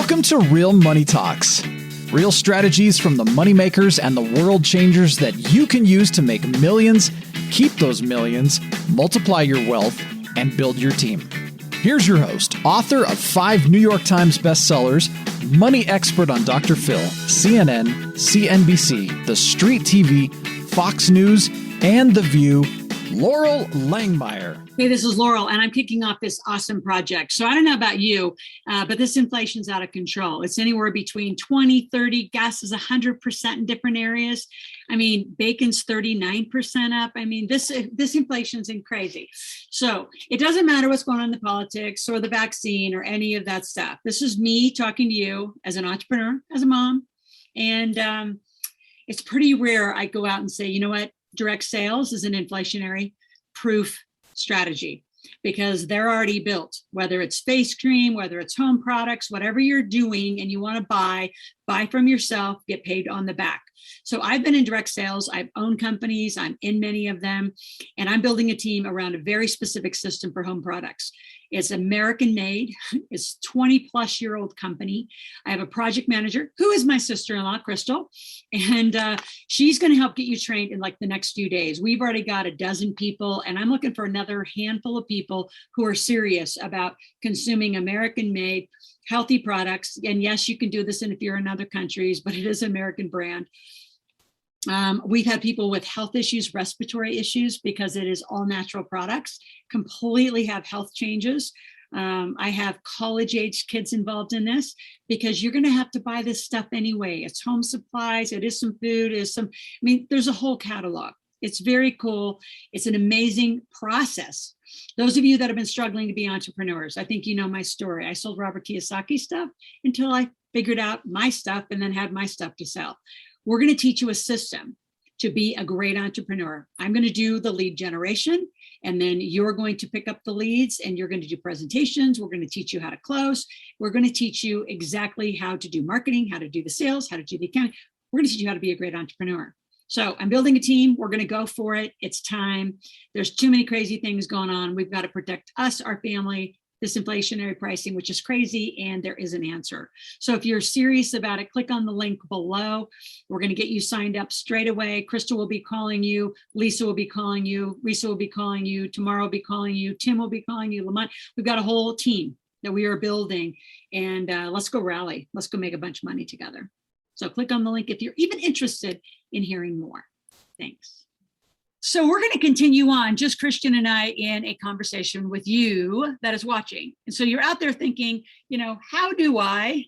Welcome to Real Money Talks. Real strategies from the moneymakers and the world changers that you can use to make millions, keep those millions, multiply your wealth, and build your team. Here's your host, author of 5 New York Times bestsellers, money expert on Dr. Phil, CNN, CNBC, The Street TV, Fox News, and The View, Loral Langmeyer. Hey, this is Loral, and I'm kicking off this awesome project. So I don't know about you, but this inflation's out of control. It's anywhere between 20, 30, gas is 100% in different areas. I mean, bacon's 39% up. I mean, this inflation's crazy. So it doesn't matter what's going on in the politics or the vaccine or any of that stuff. This is me talking to you as an entrepreneur, as a mom. And it's pretty rare I go out and say, you know what, direct sales is an inflationary proof strategy, because they're already built, whether it's face cream, whether it's home products, whatever you're doing and you want to buy from yourself, get paid on the back. So I've been in direct sales. I've owned companies. I'm in many of them, and I'm building a team around a very specific system for home products. It's American made. It's 20-plus-year-old company. I have a project manager who is my sister-in-law, Crystal, and she's going to help get you trained in like the next few days. We've already got 12 people, and I'm looking for another handful of people who are serious about consuming American-made healthy products. And yes, you can do this if you're in other countries, but it is an American brand. We've had people with health issues, respiratory issues, because it is all natural products, completely have health changes. I have college-age kids involved in this because you're going to have to buy this stuff anyway. It's home supplies. It is some food. There's a whole catalog. It's very cool. It's an amazing process. Those of you that have been struggling to be entrepreneurs, I think you know my story. I sold Robert Kiyosaki stuff until I figured out my stuff and then had my stuff to sell. We're going to teach you a system to be a great entrepreneur. I'm going to do the lead generation, and then you're going to pick up the leads and you're going to do presentations. We're going to teach you how to close. We're going to teach you exactly how to do marketing, how to do the sales, how to do the accounting. We're going to teach you how to be a great entrepreneur. So I'm building a team. We're going to go for it. It's time. There's too many crazy things going on. We've got to protect us, our family, this inflationary pricing, which is crazy, and there is an answer. So if you're serious about it, click on the link below. We're going to get you signed up straight away. Crystal will be calling you. Lisa will be calling you. Risa will be calling you. Tomorrow will be calling you. Tim will be calling you. Lamont. We've got a whole team that we are building, and let's go rally. Let's go make a bunch of money together. So click on the link if you're even interested in hearing more. Thanks. So we're going to continue on, just Kristian and I, in a conversation with you that is watching. And so you're out there thinking, how do I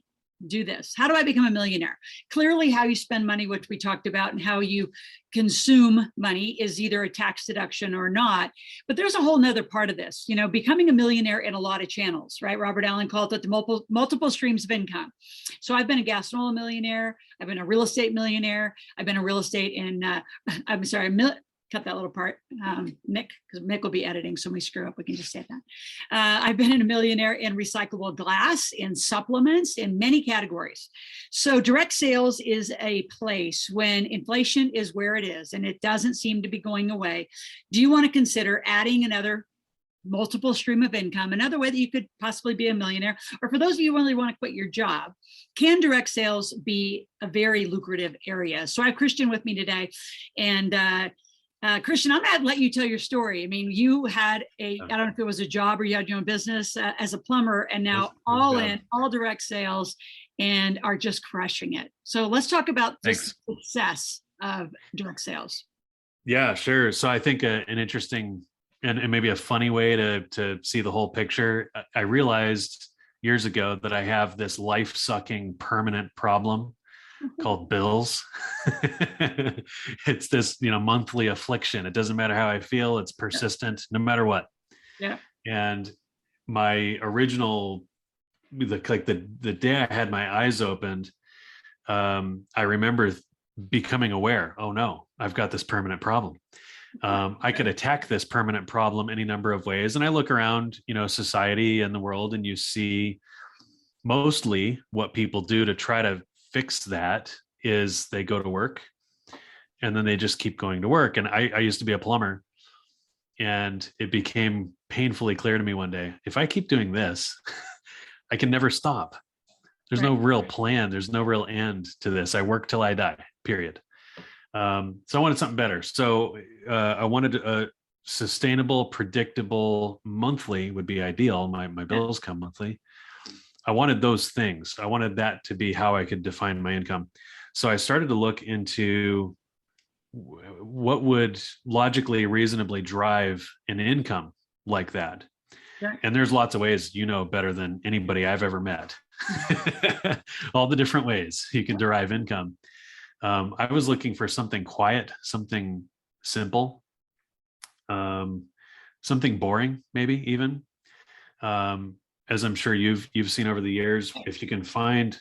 do this? How do I become a millionaire? Clearly, how you spend money, which we talked about, and how you consume money is either a tax deduction or not. But there's a whole nother part of this, becoming a millionaire in a lot of channels, right? Robert Allen called it the multiple streams of income. So I've been a gas and oil millionaire. I've been a real estate millionaire. I've been a real estate cut that little part, Nick, because Nick will be editing, so when we screw up, we can just say that. I've been a millionaire in recyclable glass, in supplements, in many categories. So direct sales is a place when inflation is where it is, and it doesn't seem to be going away. Do you want to consider adding another multiple stream of income, another way that you could possibly be a millionaire? Or for those of you who really want to quit your job, can direct sales be a very lucrative area? So I have Kristian with me today, and Kristian, I'm going to let you tell your story. I mean, you had I don't know if it was a job or you had your own business as a plumber, and now all direct sales, and are just crushing it. So let's talk about the success of direct sales. Yeah, sure. So I think an interesting and maybe a funny way to see the whole picture, I realized years ago that I have this life-sucking permanent problem called bills. It's this, monthly affliction. It doesn't matter how I feel. It's persistent no matter what. Yeah. And my original, the day I had my eyes opened, I remember becoming aware, oh no, I've got this permanent problem. I could attack this permanent problem any number of ways. And I look around, society and the world, and you see mostly what people do to try to fix that is they go to work and then they just keep going to work. And I used to be a plumber, and it became painfully clear to me one day, if I keep doing this, I can never stop. There's no real plan. There's no real end to this. I work till I die, period. So I wanted something better. So I wanted a sustainable, predictable monthly would be ideal. My bills come monthly. I wanted those things. I wanted that to be how I could define my income. So I started to look into what would logically, reasonably drive an income like that. Right. And there's lots of ways, better than anybody I've ever met. All the different ways you can derive income. I was looking for something quiet, something simple, something boring, maybe even. As I'm sure you've seen over the years, if you can find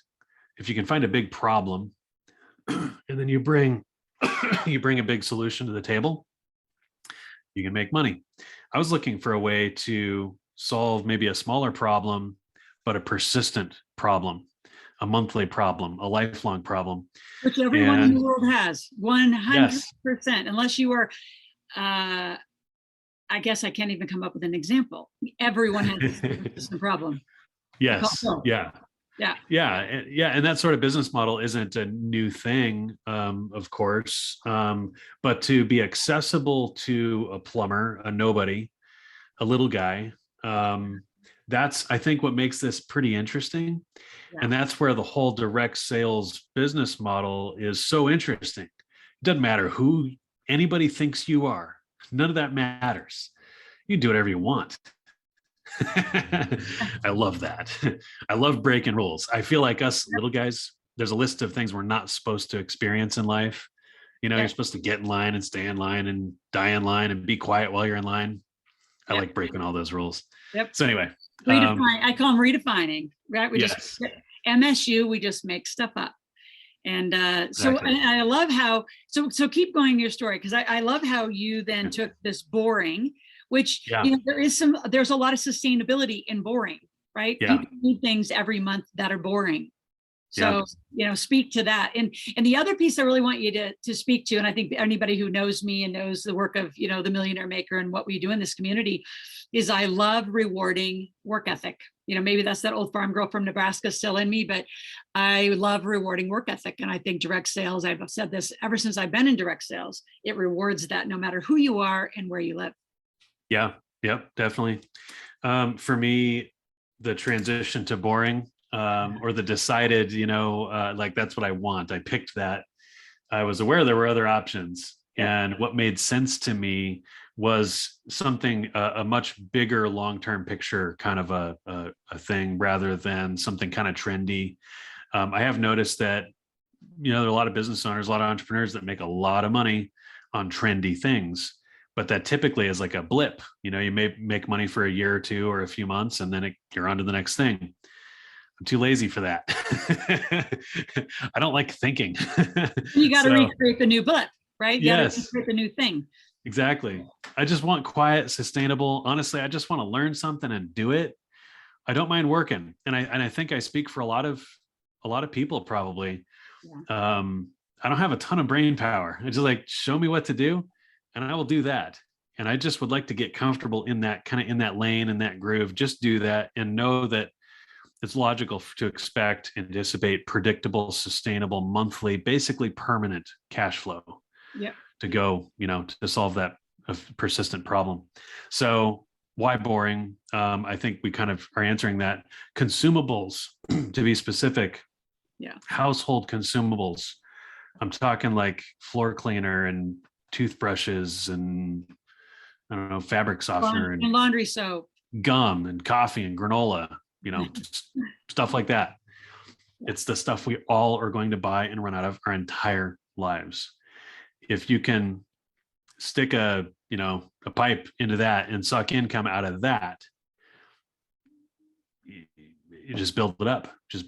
a big problem, and then you bring a big solution to the table, you can make money. I was looking for a way to solve maybe a smaller problem, but a persistent problem, a monthly problem, a lifelong problem. Which everyone in the world has, 100%, yes. Unless you are, I guess I can't even come up with an example. Everyone has a persistent problem. Yes. Yeah. Yeah. Yeah. Yeah. And that sort of business model isn't a new thing, of course. But to be accessible to a plumber, a nobody, a little guy, that's, I think, what makes this pretty interesting. Yeah. And that's where the whole direct sales business model is so interesting. It doesn't matter who anybody thinks you are. None of that matters. You can do whatever you want. I love that. I love breaking rules. I feel like us little guys, there's a list of things we're not supposed to experience in life. You're supposed to get in line and stay in line and die in line and be quiet while you're in line. I like breaking all those rules. Yep. So anyway. I call them redefining, right? We just MSU, we just make stuff up. And so I love how, so keep going your story, because I love how you then took this boring, which, there's a lot of sustainability in boring, right? Yeah. People need things every month that are boring. So, speak to that. And the other piece I really want you to speak to, and I think anybody who knows me and knows the work of, the Millionaire Maker and what we do in this community, is I love rewarding work ethic. Maybe that's that old farm girl from Nebraska still in me, but I love rewarding work ethic. And I think direct sales, I've said this ever since I've been in direct sales, it rewards that no matter who you are and where you live. Yeah. Yep. Definitely. For me, the transition to boring, or the decided, like that's what I want. I picked that. I was aware there were other options, and what made sense to me was something, a much bigger long-term picture kind of a thing, rather than something kind of trendy. I have noticed that, there are a lot of business owners, a lot of entrepreneurs that make a lot of money on trendy things, but that typically is like a blip. You may make money for a year or two or a few months, and then you're on to the next thing. I'm too lazy for that. I don't like thinking. You got to recreate the new blip, right? You yes. got to recreate the new thing. Exactly. I just want quiet, sustainable. Honestly, I just want to learn something and do it. I don't mind working. And I think I speak for a lot of people probably. Yeah. I don't have a ton of brain power. It's just like, show me what to do and I will do that. And I just would like to get comfortable in that in that lane, in that groove, just do that and know that it's logical to expect, anticipate predictable, sustainable, monthly, basically permanent cash flow. Yeah. To go, to solve that persistent problem. So why boring? I think we kind of are answering that. Consumables, to be specific. Yeah. Household consumables. I'm talking like floor cleaner and toothbrushes and I don't know, fabric softener and laundry soap, gum and coffee and granola, stuff like that. It's the stuff we all are going to buy and run out of our entire lives. If you can stick a pipe into that and suck income out of that, you just build it up. So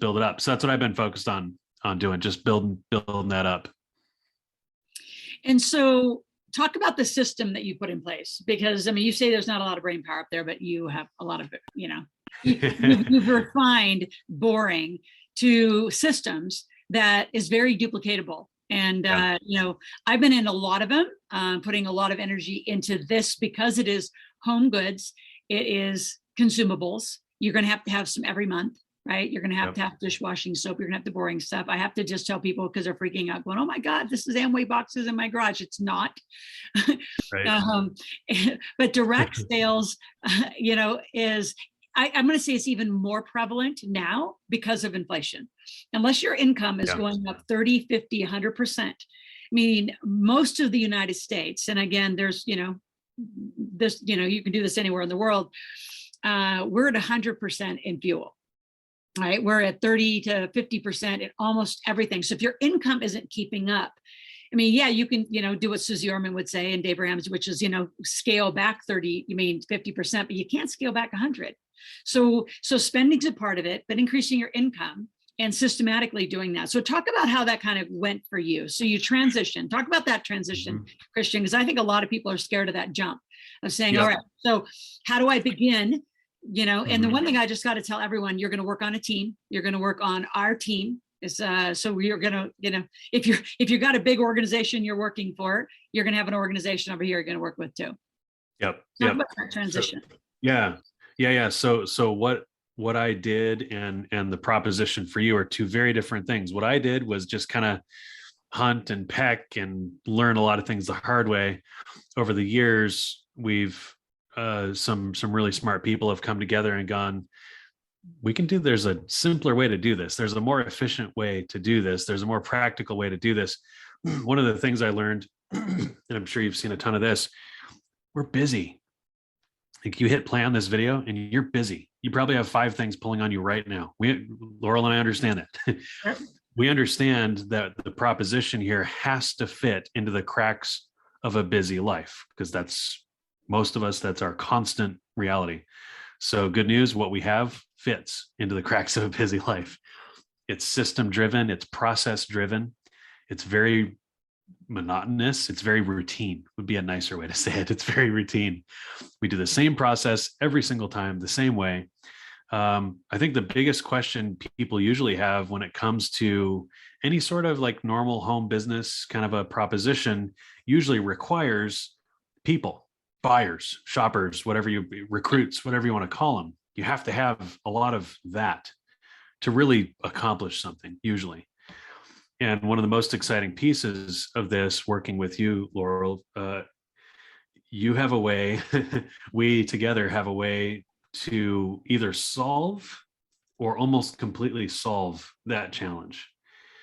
that's what I've been focused on doing, just building that up. And so talk about the system that you put in place, because you say there's not a lot of brain power up there, but you have a lot of it, you've refined boring to systems that is very duplicatable. And, I've been in a lot of them, putting a lot of energy into this because it is home goods. It is consumables. You're going to have some every month. right? You're going Yep. to have dishwashing soap. You're going to have the boring stuff. I have to just tell people because they're freaking out going, oh my God, this is Amway boxes in my garage. It's not. Right. But direct sales, is, I'm going to say it's even more prevalent now because of inflation. Unless your income is Yeah. going up 30, 50, 100%. I mean, most of the United States, and again, there's, you can do this anywhere in the world. We're at 100% in fuel. Right, we're at 30 to 50% in almost everything. So if your income isn't keeping up, I mean, yeah, you can, do what Susie Orman would say and Dave Ramsey, which is, scale back 50%, but you can't scale back 100. So spending's a part of it, but increasing your income and systematically doing that. So talk about how that kind of went for you. So you transition. Talk about that transition, Kristian, because I think a lot of people are scared of that jump of saying, all right, so how do I begin? And the one thing I just got to tell everyone, you're going to work on a team. You're going to work on our team. So we're going to, if you've got a big organization you're working for, you're going to have an organization over here you're going to work with too. Yep. Talk about that transition. So what I did and the proposition for you are two very different things. What I did was just kind of hunt and peck and learn a lot of things the hard way. Over the years, we've some really smart people have come together and gone, there's a simpler way to do this. There's a more efficient way to do this. There's a more practical way to do this. One of the things I learned, and I'm sure you've seen a ton of this, we're busy. Like you hit play on this video and you're busy. You probably have 5 things pulling on you right now. Laurel and I understand that. Yep. We understand that the proposition here has to fit into the cracks of a busy life, because that's most of us, that's our constant reality. So good news, what we have fits into the cracks of a busy life. It's system driven, it's process driven, it's very monotonous, it's very routine, would be a nicer way to say it. It's very routine. We do the same process every single time, the same way. I think the biggest question people usually have when it comes to any sort of like normal home business kind of a proposition usually requires people. Buyers, shoppers, recruits, whatever you want to call them. You have to have a lot of that to really accomplish something usually. And one of the most exciting pieces of this, working with you, Laurel, you have a way, we together have a way to either solve or almost completely solve that challenge.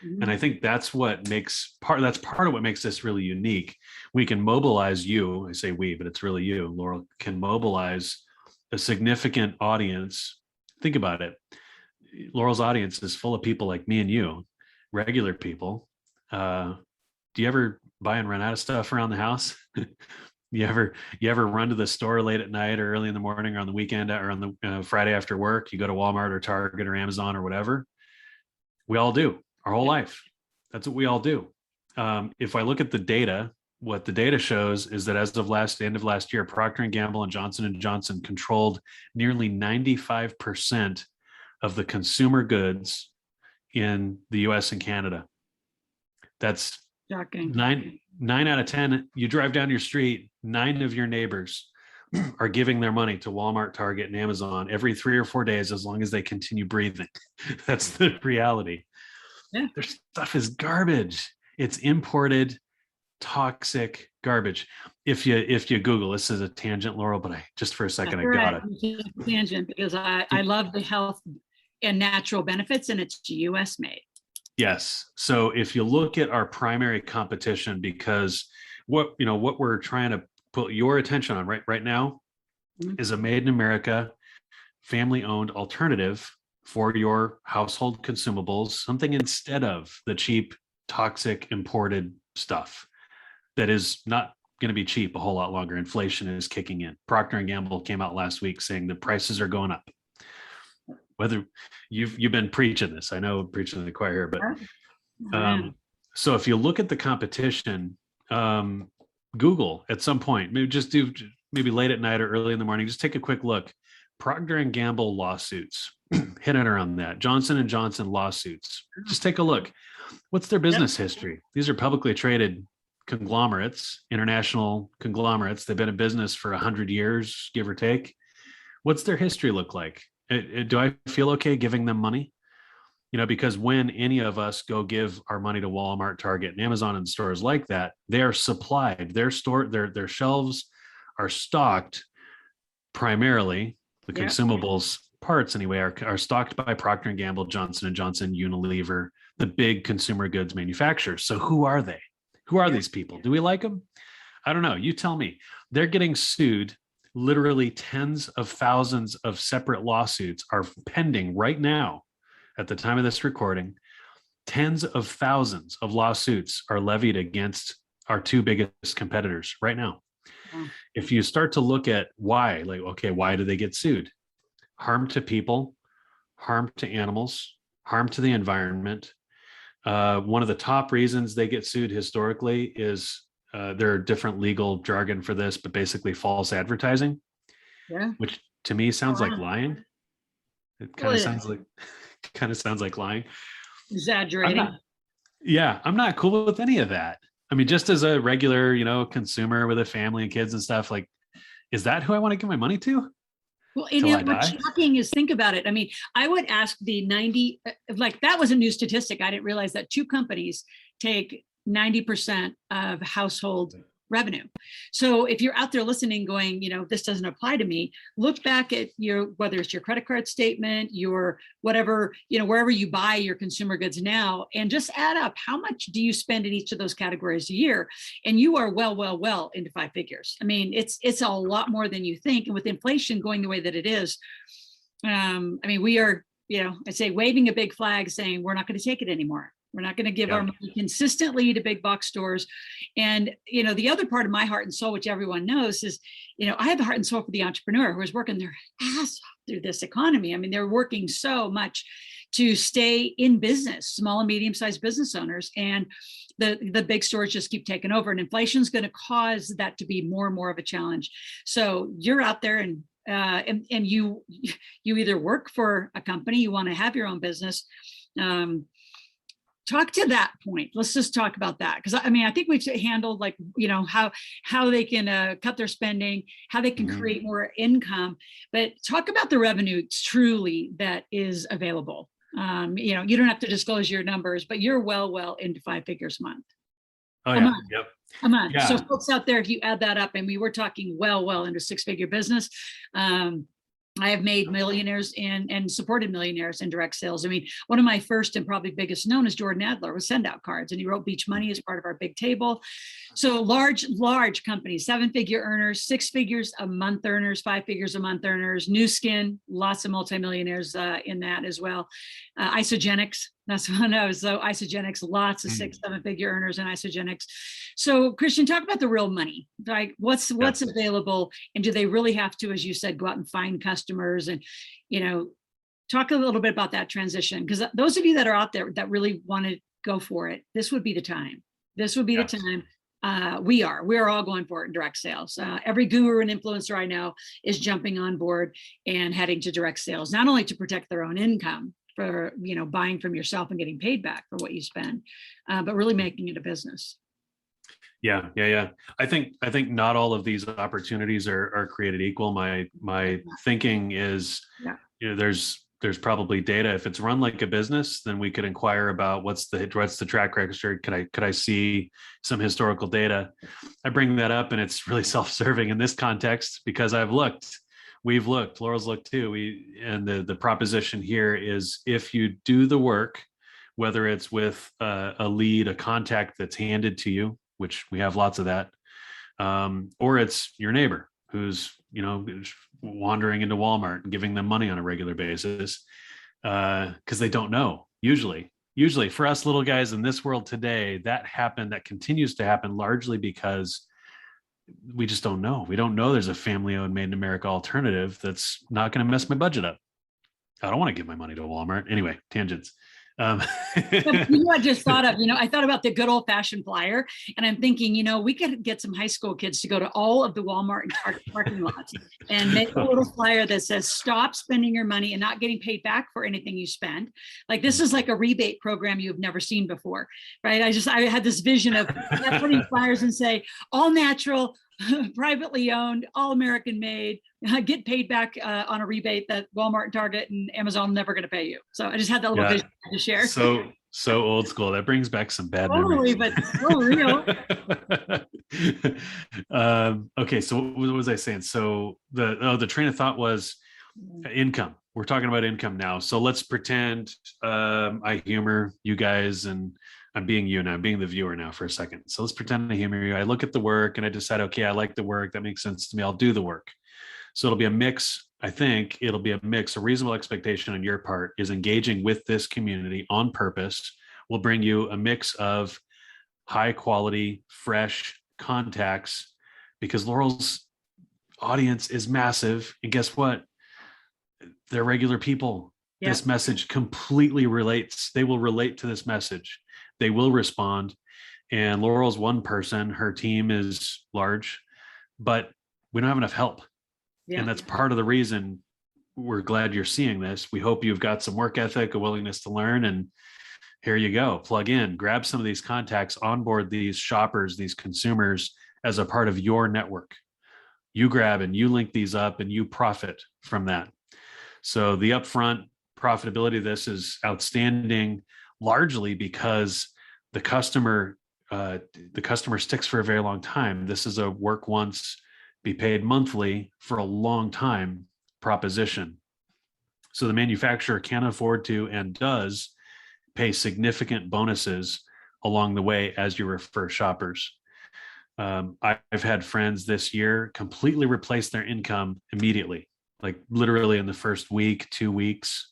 And I think that's part of what makes this really unique. We can mobilize you, I say we, but it's really you, Laurel, can mobilize a significant audience. Think about it. Laurel's audience is full of people like me and you, regular people. Do you ever buy and run out of stuff around the house? You ever run to the store late at night or early in the morning or on the weekend or on the Friday after work? You go to Walmart or Target or Amazon or whatever. We all do. Our whole life. That's what we all do. If I look at the data, what the data shows is that as of end of last year, Procter & Gamble and Johnson & Johnson controlled nearly 95% of the consumer goods in the US and Canada. That's shocking. 9 out of 10. You drive down your street, 9 of your neighbors are giving their money to Walmart, Target, and Amazon every 3 or 4 days as long as they continue breathing. That's the reality. Yeah. Their stuff is garbage. It's imported, toxic garbage. If you Google, this is a tangent, Laurel, but just for a second, I got it. Tangent, because I love the health and natural benefits, and it's US made. Yes. So if you look at our primary competition, because what we're trying to put your attention on right now is a made in America, family owned alternative for your household consumables, something instead of the cheap, toxic, imported stuff that is not going to be cheap a whole lot longer. Inflation is kicking in. Procter & Gamble came out last week saying the prices are going up. Whether you've been preaching this, I know preaching to the choir here, but so if you look at the competition, Google at some point, maybe late at night or early in the morning, just take a quick look. Procter & Gamble lawsuits, hit it around that. Johnson & Johnson lawsuits. Just take a look. What's their business history? These are publicly traded conglomerates, international conglomerates. They've been in business for 100 years, give or take. What's their history look like? Do I feel okay giving them money? Because when any of us go give our money to Walmart, Target, and Amazon and stores like that, they're supplied. Their shelves are stocked primarily. The Yeah. consumables parts anyway are stocked by Procter and Gamble, Johnson and Johnson, Unilever, the big consumer goods manufacturers. So who are they? Who are these people? Do we like them? I don't know. You tell me. They're getting sued. Literally tens of thousands of separate lawsuits are pending right now. At the time of this recording, tens of thousands of lawsuits are levied against our two biggest competitors right now. Wow. If you start to look at why, like, okay, why do they get sued? Harm to people, harm to animals, harm to the environment. One of the top reasons they get sued historically is there are different legal jargon for this, but basically false advertising, which to me sounds like lying. It kind of sounds like lying. Exaggerating. I'm not cool with any of that. I mean, just as a regular, consumer with a family and kids and stuff, like, is that who I want to give my money to? Well, what's shocking is, think about it. I mean, I would ask that was a new statistic. I didn't realize that 2 companies take 90% of household revenue. So if you're out there listening going, this doesn't apply to me, look back at whether it's your credit card statement, your whatever, wherever you buy your consumer goods now, and just add up how much do you spend in each of those categories a year. And you are well into 5 figures. I mean, it's a lot more than you think. And with inflation going the way that it is, we are, I'd say waving a big flag saying we're not going to take it anymore. We're not going to give our money consistently to big box stores. And, the other part of my heart and soul, which everyone knows, is, I have the heart and soul for the entrepreneur who is working their ass off through this economy. I mean, they're working so much to stay in business, small and medium-sized business owners. And the big stores just keep taking over. And inflation is going to cause that to be more and more of a challenge. So you're out there and you either work for a company, you want to have your own business. Talk to that point. Let's just talk about that. Because I think we've handled how they can cut their spending, how they can create more income, but talk about the revenue truly that is available. You don't have to disclose your numbers, but you're well into 5 figures a month. Oh yeah. Yep. A month. Yeah. So folks out there, if you add that up, and we were talking well into 6-figure business. I have made millionaires and supported millionaires in direct sales. I mean, one of my first and probably biggest known is Jordan Adler with send out cards, and he wrote Beach Money as part of our big table. So large companies, 7-figure earners, 6 figures a month earners, 5 figures a month earners, New Skin, lots of multimillionaires in that as well. Isogenics, that's one of those. So Isogenics, lots of 6-7-figure earners in Isogenics. So Kristian, talk about the real money, like what's available, and do they really have to, as you said, go out and find customers, and talk a little bit about that transition, because those of you that are out there that really want to go for it, this would be the time. The time. We're all going for it in direct sales. Every guru and influencer I know is jumping on board and heading to direct sales, not only to protect their own income for buying from yourself and getting paid back for what you spend, but really making it a business. Yeah. I think not all of these opportunities are created equal. My thinking is, there's probably data. If it's run like a business, then we could inquire about what's the track record. Could I see some historical data? I bring that up, and it's really self-serving in this context because we've looked, Loral's looked too. And the proposition here is, if you do the work, whether it's with a lead, a contact that's handed to you, which we have lots of that, or it's your neighbor who's wandering into Walmart and giving them money on a regular basis, because they don't know. Usually for us little guys in this world today, that continues to happen largely because we just don't know. We don't know there's a family-owned, made in America alternative that's not going to mess my budget up. I don't want to give my money to Walmart. Anyway, tangents. I just thought of, I thought about the good old fashioned flyer, and I'm thinking, we could get some high school kids to go to all of the Walmart and Target parking lots and make a little flyer that says, stop spending your money and not getting paid back for anything you spend. Like, this is like a rebate program you've never seen before, right? I had this vision of putting flyers and say, all natural, privately owned, all American made, get paid back on a rebate that Walmart and Target and Amazon never going to pay you. So I just had that little vision to share. So old school. That brings back some bad Totally, memories. but so real. Okay, so what was I saying? So the train of thought was income. We're talking about income now. So let's pretend I humor you guys, and I'm being you now. I'm being the viewer now for a second. So let's pretend I humor you. I look at the work and I decide, okay, I like the work. That makes sense to me. I'll do the work. So it'll be a mix. I think it'll be a mix. A reasonable expectation on your part is engaging with this community on purpose will bring you a mix of high quality, fresh contacts, because Loral's audience is massive. And guess what? They're regular people. Yeah. This message completely relates. They will relate to this message. They will respond. And Loral's one person. Her team is large, but we don't have enough help. Yeah. And that's part of the reason we're glad you're seeing this. We hope you've got some work ethic, a willingness to learn, and here you go. Plug in, grab some of these contacts, onboard these shoppers, these consumers as a part of your network. You grab and you link these up and you profit from that. So the upfront profitability of this is outstanding, largely because the customer sticks for a very long time. This is a work once, be paid monthly for a long time proposition. So the manufacturer can afford to and does pay significant bonuses along the way as you refer shoppers. I've had friends this year completely replace their income immediately, like literally in the first week, 2 weeks.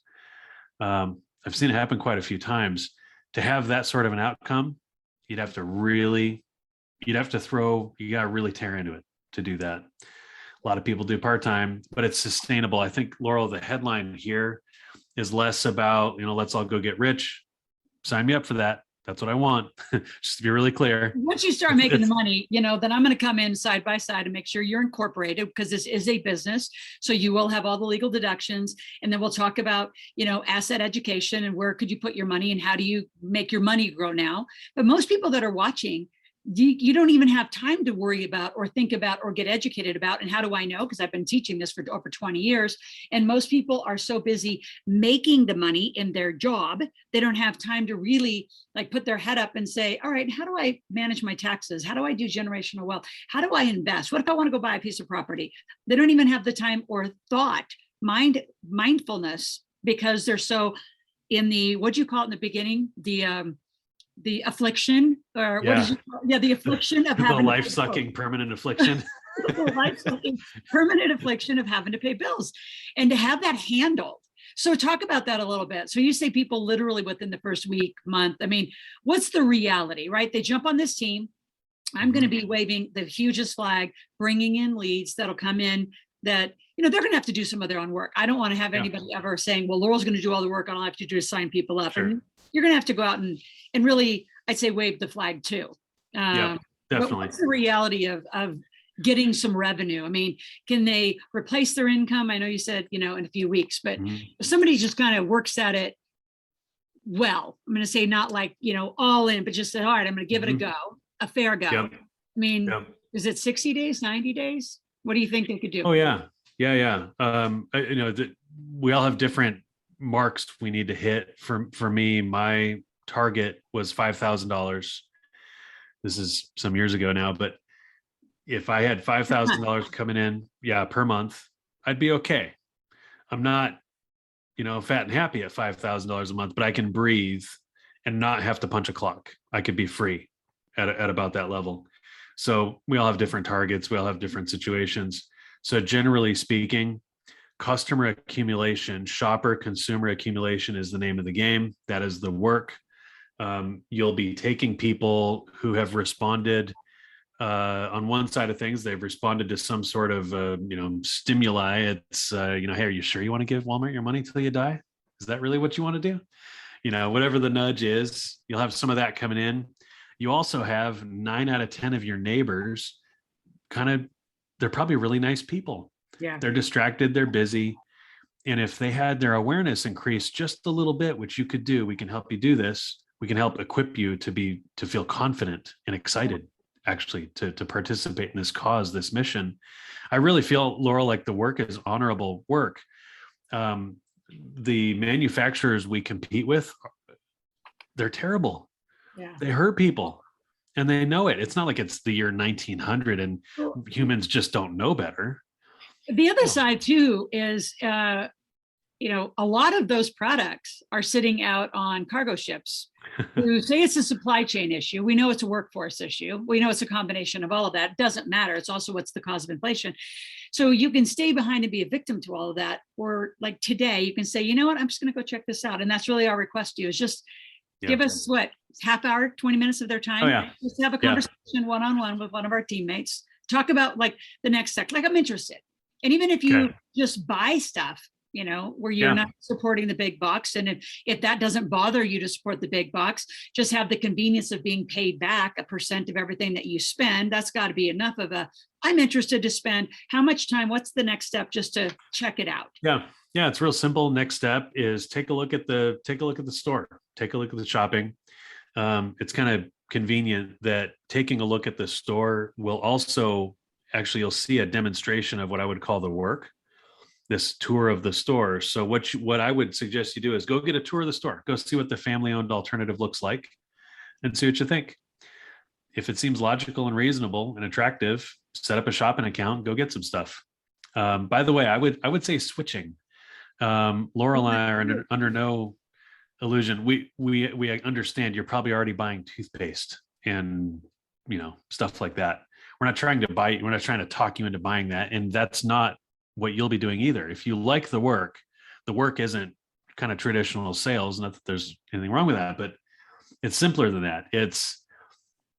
I've seen it happen quite a few times. To have that sort of an outcome, you got to really tear into it to do that. A lot of people do part-time, but it's sustainable. I think, Loral, the headline here is less about, let's all go get rich. Sign me up for that. That's what I want. Just to be really clear. Once you start making the money, then I'm going to come in side by side and make sure you're incorporated, because this is a business. So you will have all the legal deductions. And then we'll talk about, asset education and where could you put your money and how do you make your money grow now. But most people that are watching, you don't even have time to worry about or think about or get educated about. And how do I know? Because I've been teaching this for over 20 years. And most people are so busy making the money in their job, they don't have time to really put their head up and say, all right, how do I manage my taxes? How do I do generational wealth? How do I invest? What if I want to go buy a piece of property? They don't even have the time or thought, mindfulness, because they're so in the, what'd you call it in the beginning? The affliction, or what is it? Yeah, the affliction of having the life-sucking permanent affliction. The life-sucking permanent affliction of having to pay bills, and to have that handled. So talk about that a little bit. So you say people literally within the first week, month. I mean, what's the reality, right? They jump on this team. I'm going to be waving the hugest flag, bringing in leads that'll come in that, they're going to have to do some of their own work. I don't want to have anybody ever saying, well, Loral's going to do all the work. All I have to do is sign people up. Sure. And you're going to have to go out and really, I'd say, wave the flag too. Yeah, definitely. But what's the reality of getting some revenue? I mean, can they replace their income? I know you said, in a few weeks, but if somebody just kind of works at it, well, I'm going to say not like, all in, but just say, all right, I'm going to give it a go, a fair go. Yep. I mean, is it 60 days, 90 days? What do you think they could do? Oh, yeah. Yeah. We all have different marks we need to hit. For me, my target was $5,000. This is some years ago now, but if I had $5,000 coming in, per month, I'd be okay. I'm not, fat and happy at $5,000 a month, but I can breathe and not have to punch a clock. I could be free at about that level. So we all have different targets. We all have different situations. So generally speaking, customer accumulation, shopper consumer accumulation is the name of the game. That is the work. You'll be taking people who have responded on one side of things. They've responded to some sort of, stimuli. It's, hey, are you sure you want to give Walmart your money till you die? Is that really what you want to do? Whatever the nudge is, you'll have some of that coming in. You also have 9 out of 10 of your neighbors they're probably really nice people. Yeah. They're distracted, they're busy. And if they had their awareness increased just a little bit, which you could do, we can help you do this. We can help equip you to feel confident and excited actually to participate in this cause, this mission. I really feel, Loral, like the work is honorable work. The manufacturers we compete with, they're terrible. Yeah. They hurt people and they know it. It's not like it's the year 1900 and humans just don't know better. The other side too is, a lot of those products are sitting out on cargo ships who say it's a supply chain issue. We know it's a workforce issue. We know it's a combination of all of that. It doesn't matter. It's also what's the cause of inflation. So you can stay behind and be a victim to all of that. Or like today, you can say, you know what, I'm just going to go check this out. And that's really our request to you, is just give us half hour, 20 minutes of their time. Oh, yeah. Just have a conversation one-on-one with one of our teammates. Talk about like the next step. Like, I'm interested. And even if you just buy stuff, where you're not supporting the big box. And if that doesn't bother you to support the big box, just have the convenience of being paid back a % of everything that you spend. That's got to be enough of I'm interested to spend how much time, what's the next step, just to check it out. Yeah. It's real simple. Next step is take a look at the store, take a look at the shopping. It's kind of convenient that taking a look at the store will also, actually, you'll see a demonstration of what I would call the work, this tour of the store. So what I would suggest you do is go get a tour of the store, go see what the family-owned alternative looks like and see what you think. If it seems logical and reasonable and attractive, set up a shopping account, go get some stuff. By the way, I would say switching. Loral and I are under no illusion. We understand you're probably already buying toothpaste and stuff like that. We're not trying to talk you into buying that, and that's not what you'll be doing either. If you like the work isn't kind of traditional sales. Not that there's anything wrong with that, but it's simpler than that. It's,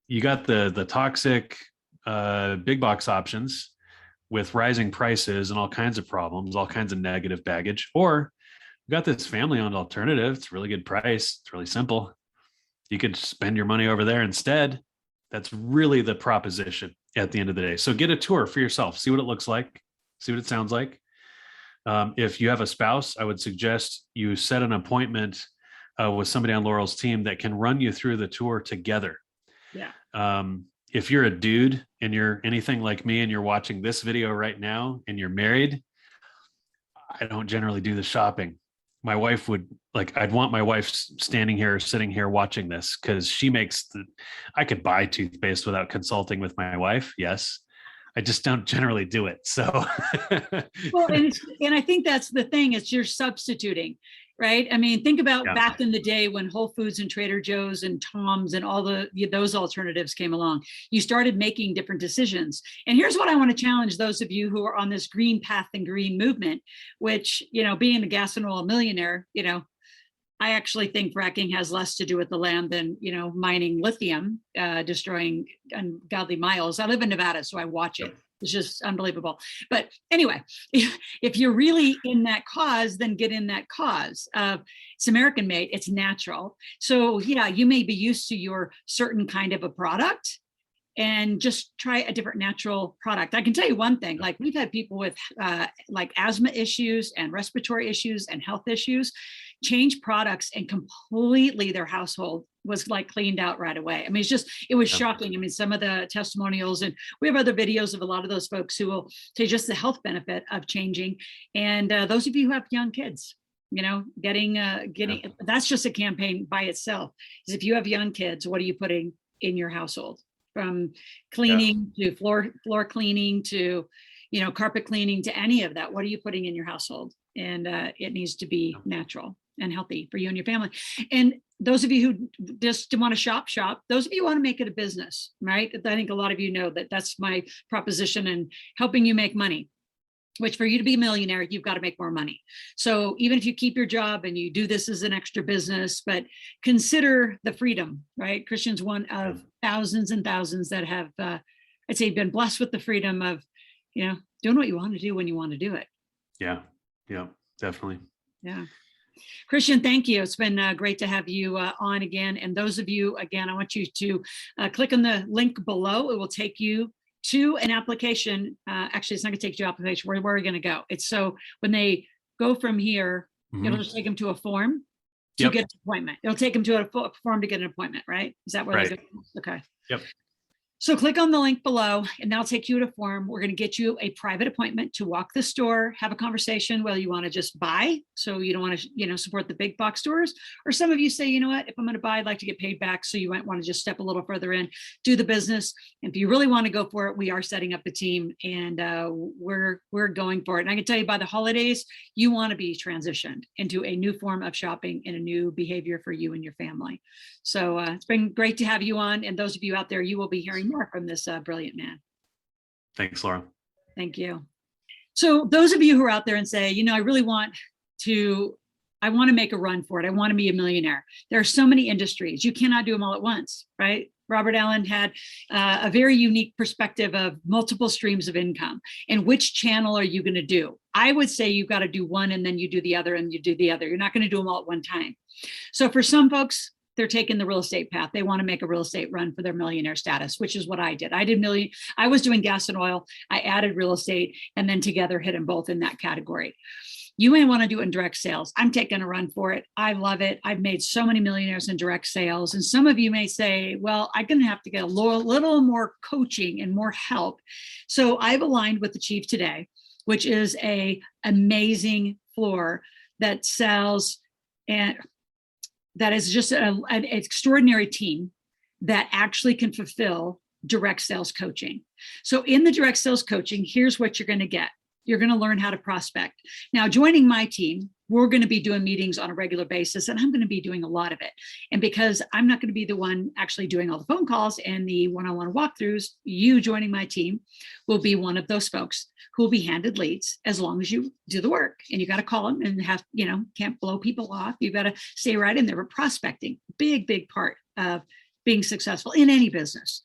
you got the toxic big box options with rising prices and all kinds of problems, all kinds of negative baggage, or you got this family-owned alternative. It's a really good price. It's really simple. You could spend your money over there instead. That's really the proposition at the end of the day. So get a tour for yourself. See what it looks like. See what it sounds like. If you have a spouse, I would suggest you set an appointment with somebody on Loral's team that can run you through the tour together. Yeah. If you're a dude and you're anything like me and you're watching this video right now and you're married, I don't generally do the shopping. My wife would, I'd want my wife standing here, sitting here watching this, because she makes I could buy toothpaste without consulting with my wife. Yes. I just don't generally do it. So, well, and I think that's the thing, is you're substituting, right? I mean, think about back in the day when Whole Foods and Trader Joe's and Tom's and all those alternatives came along. You started making different decisions. And here's what I want to challenge those of you who are on this green path and green movement, which, being a gas and oil millionaire, I actually think fracking has less to do with the land than, mining lithium, destroying ungodly miles. I live in Nevada, so I watch it. It's just unbelievable. But anyway, if you're really in that cause, then get in that cause. It's American made, it's natural. So yeah, you may be used to your certain kind of a product, and just try a different natural product. I can tell you one thing, we've had people with asthma issues and respiratory issues and health issues change products, and completely their household was cleaned out right away. I mean, it was shocking. I mean, some of the testimonials, and we have other videos of a lot of those folks who will say just the health benefit of changing. And those of you who have young kids, getting that's just a campaign by itself. Is if you have young kids, what are you putting in your household? From cleaning to floor cleaning to, carpet cleaning, to any of that. What are you putting in your household? And it needs to be natural and healthy for you and your family. And those of you who just want to shop. Those of you who want to make it a business, right? I think a lot of you know that that's my proposition, and helping you make money. Which, for you to be a millionaire, you've got to make more money. So even if you keep your job and you do this as an extra business, but consider the freedom, right? Kristian's one of thousands and thousands that have, I'd say, been blessed with the freedom of, doing what you want to do when you want to do it. Yeah, definitely. Yeah. Kristian, thank you. It's been great to have you on again. And those of you, again, I want you to click on the link below. It will take you to an application. Actually, it's not going to take you to an application. Where are we going to go? It's so when they go from here, it'll just take them to a form to get an appointment. It'll take them to a form to get an appointment, right? Is that where they go? Okay. Yep. So click on the link below and that'll take you to a form. We're going to get you a private appointment to walk the store, have a conversation, whether you want to just buy, so you don't want to, support the big box stores, or some of you say, you know what, if I'm going to buy, I'd like to get paid back. So you might want to just step a little further in, do the business. And if you really want to go for it, we are setting up a team and we're going for it. And I can tell you by the holidays, you want to be transitioned into a new form of shopping and a new behavior for you and your family. So it's been great to have you on. And those of you out there, you will be hearing more from this brilliant man. Thanks, Laura. Thank you. So those of you who are out there and say, I really want to make a run for it. I want to be a millionaire. There are so many industries. You cannot do them all at once, right? Robert Allen had a very unique perspective of multiple streams of income and which channel are you going to do? I would say you've got to do one and then you do the other and you do the other. You're not going to do them all at one time. So for some folks, they're taking the real estate path. They want to make a real estate run for their millionaire status, which is what I did. I was doing gas and oil. I added real estate and then together hit them both in that category. You may want to do it in direct sales. I'm taking a run for it. I love it. I've made so many millionaires in direct sales. And some of you may say, well, I'm going to have to get a little more coaching and more help. So I've aligned with the Chief today, which is a amazing floor that sells and that is just an extraordinary team that actually can fulfill direct sales coaching. So in the direct sales coaching, here's what you're going to get. You're going to learn how to prospect. Now, joining my team, we're going to be doing meetings on a regular basis, and I'm going to be doing a lot of it. And because I'm not going to be the one actually doing all the phone calls and the one-on-one walkthroughs, you joining my team will be one of those folks who will be handed leads as long as you do the work. And you got to call them and have, can't blow people off. You've got to stay right in there. But prospecting, big part of being successful in any business.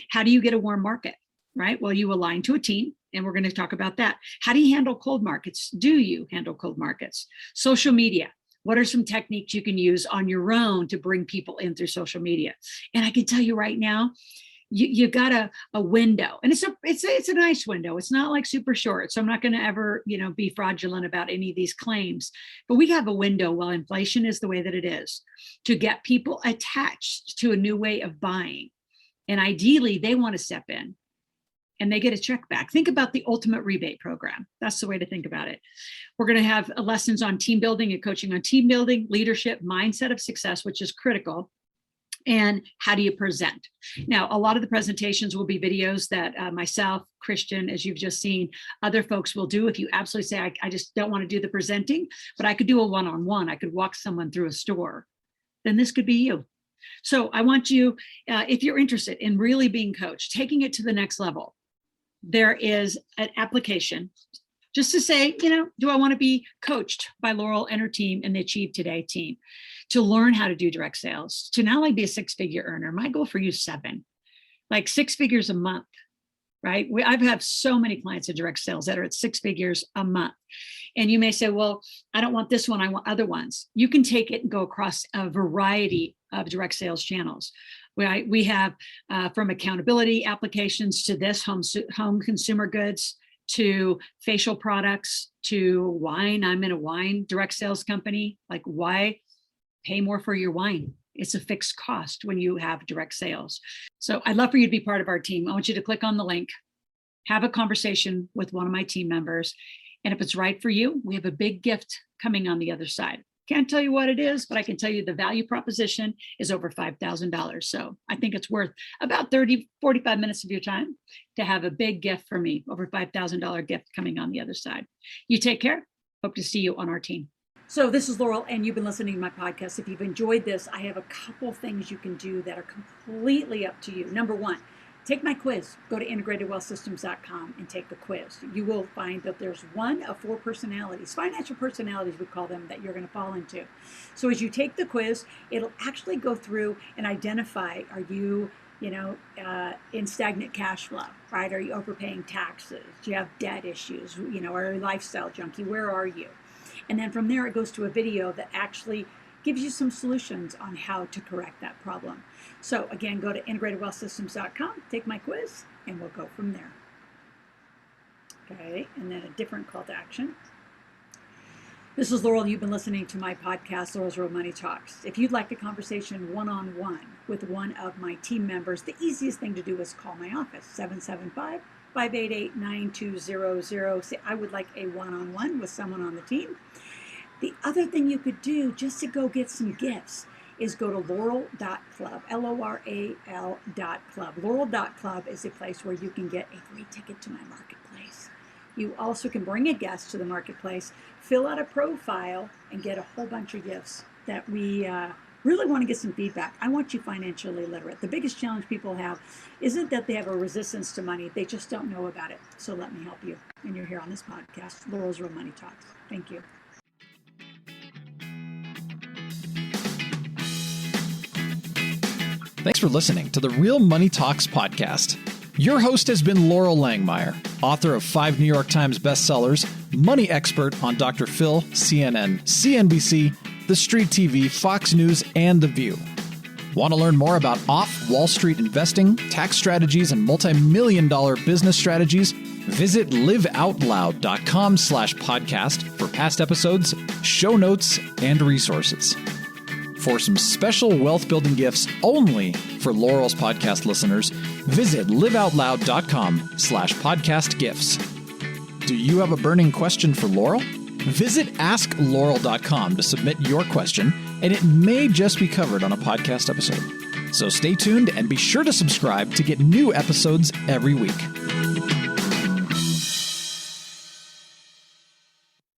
How do you get a warm market, right? Well, you align to a team. And we're going to talk about that. How do you handle cold markets? Do you handle cold markets? Social media. What are some techniques you can use on your own to bring people in through social media? And I can tell you right now, you got a window, and it's a nice window. It's not like super short. So I'm not going to ever, be fraudulent about any of these claims, but we have a window while inflation is the way that it is to get people attached to a new way of buying. And ideally they want to step in and they get a check back. Think about the ultimate rebate program. That's the way to think about it. We're going to have lessons on team building and coaching on team building, leadership, mindset of success, which is critical, and how do you present. Now, a lot of the presentations will be videos that myself, Kristian, as you've just seen, other folks will do. If you absolutely say, I just don't want to do the presenting, but I could do a one-on-one, I could walk someone through a store, then this could be you. So I want you, if you're interested in really being coached, taking it to the next level, there is an application just to say, do I want to be coached by Loral and her team and the Achieve Today team to learn how to do direct sales, to not only be a six-figure earner. My goal for you is 7, like 6 figures a month, right? I've had so many clients in direct sales that are at 6 figures a month. And you may say, well, I don't want this one, I want other ones. You can take it and go across a variety of direct sales channels. We have from accountability applications to this home consumer goods, to facial products, to wine. I'm in a wine direct sales company. Like, why pay more for your wine? It's a fixed cost when you have direct sales. So I'd love for you to be part of our team. I want you to click on the link, have a conversation with one of my team members. And if it's right for you, we have a big gift coming on the other side. Can't tell you what it is, but I can tell you the value proposition is over $5,000. So I think it's worth about 45 minutes of your time to have a big gift for me, over $5,000 gift coming on the other side. You take care. Hope to see you on our team. So this is Loral, and you've been listening to my podcast. If you've enjoyed this, I have a couple things you can do that are completely up to you. Number 1, take my quiz. Go to integratedwealthsystems.com and take the quiz. You will find that there's 1 of 4 personalities, financial personalities we call them, that you're going to fall into. So as you take the quiz, it'll actually go through and identify, are you in stagnant cash flow, right? Are you overpaying taxes? Do you have debt issues? Are you a lifestyle junkie? Where are you? And then from there, it goes to a video that actually gives you some solutions on how to correct that problem. So again, go to integratedwealthsystems.com, take my quiz, and we'll go from there. Okay, and then a different call to action. This is Loral. You've been listening to my podcast, Loral's Real Money Talks. If you'd like a conversation one-on-one with one of my team members, the easiest thing to do is call my office, 775-588-9200. Say, I would like a one-on-one with someone on the team. The other thing you could do just to go get some gifts is go to Loral.club, Loral.club. Loral.club is a place where you can get a free ticket to my marketplace. You also can bring a guest to the marketplace, fill out a profile, and get a whole bunch of gifts that we really want to get some feedback. I want you financially literate. The biggest challenge people have isn't that they have a resistance to money. They just don't know about it. So let me help you. And you're here on this podcast, Loral's Real Money Talks. Thank you. Thanks for listening to the Real Money Talks podcast. Your host has been Loral Langmeyer, author of 5 New York Times bestsellers, money expert on Dr. Phil, CNN, CNBC, The Street TV, Fox News, and The View. Want to learn more about off-Wall Street investing, tax strategies, and multi-million-dollar business strategies? Visit liveoutloud.com/podcast for past episodes, show notes, and resources. For some special wealth-building gifts only for Loral's podcast listeners, visit liveoutloud.com/podcast gifts. Do you have a burning question for Loral? Visit askloral.com to submit your question, and it may just be covered on a podcast episode. So stay tuned and be sure to subscribe to get new episodes every week.